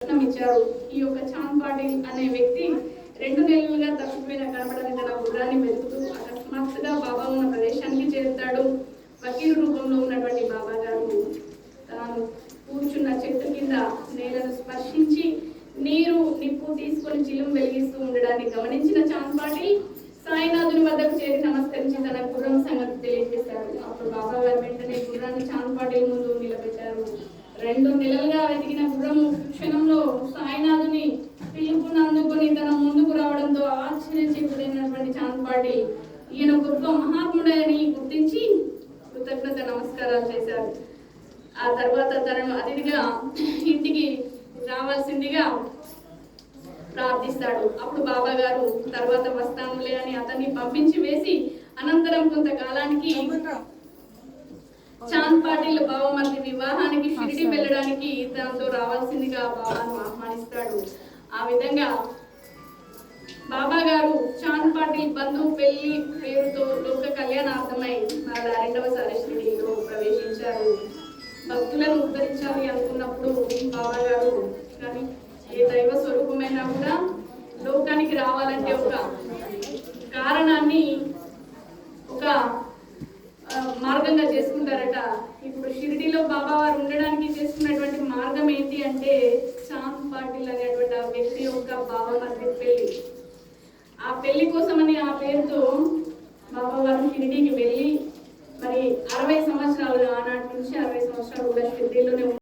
ఇచ్చారు. ఈ యొక్క చాంద్ పాటిల్ అనే వ్యక్తి 2 నెలలుగా తప్పిపోయిన కనబడని తన గుర్రాన్ని వెతుకుతూ అకస్మాత్తుగా బాబా ఉన్న ప్రదేశానికి చేరుతాడు. వకీలు రూపంలో ఉన్నటువంటి బాబా గారు తాను కూర్చున్న చెట్టు కింద నేలను స్పర్శించి నీరు నిప్పు తీసుకొని చిలుం వెలిగిస్తూ ఉండడాన్ని గమనించిన చాంద్ పాటిల్ సాయినాథుని వద్దకు చేరి నమస్కరించి తన గుర్రం సంగతి తెలియజేశారు. అప్పుడు బాబా గారు వెంటనే గుర్రాన్ని చాంద్ పాటిల్ ముందు నిలబెట్టారు. 2 నెలలుగా వెతికిన గుర్రము క్షణంలో సాయినాథుని పిలుపును అందుకొని తన ముందుకు రావడంతో ఆశ్చర్యచకితుడైనటువంటి చాంద్ పాటిల్ ఈయన గొప్ప మహాత్ముడని గుర్తించి కృతజ్ఞత నమస్కారాలు చేశారు. ఆ తర్వాత తనను అతిథిగా ఇంటికి రావాల్సిందిగా ప్రార్థిస్తాడు. అప్పుడు బాబా గారు తర్వాత వస్తానులే అని అతన్ని పంపించి వేసి అనంతరం కొంతకాలానికి చాంద్ పాటిల్ బావమర్ది వివాహానికి షిరిడి వెళ్ళడానికి తనతో రావాల్సిందిగా బాబాను ఆహ్వానిస్తాడు. ఆ విధంగా బాబా గారు చాంద్ పాటిల్ బంధు పెళ్లి పేరుతో లోక కళ్యాణార్థమై మరలా 2వసారి షిరిడిలో ప్రవేశించారు. భక్తులను ఉద్ధరించాలి అనుకున్నప్పుడు బాబా గారు కానీ ఏ దైవ స్వరూపమైనా కూడా లోకానికి రావాలంటే ఒక కారణాన్ని ఒక మార్గంగా చేసుకుంటారట. ఇప్పుడు షిరిడిలో బాబా వారు ఉండడానికి చేసుకున్నటువంటి మార్గం ఏంటి అంటే చాంద్ పాటిల్ అనేటువంటి ఆ వ్యక్తి యొక్క బావమర్ది పెళ్లి. ఆ పెళ్లి కోసమని ఆ పేరుతో బాబా వారు షిరిడికి వెళ్ళి మరి 60 సంవత్సరాలు ఆనాటి నుంచి 60 సంవత్సరాలు కూడా షిరిడిలోనే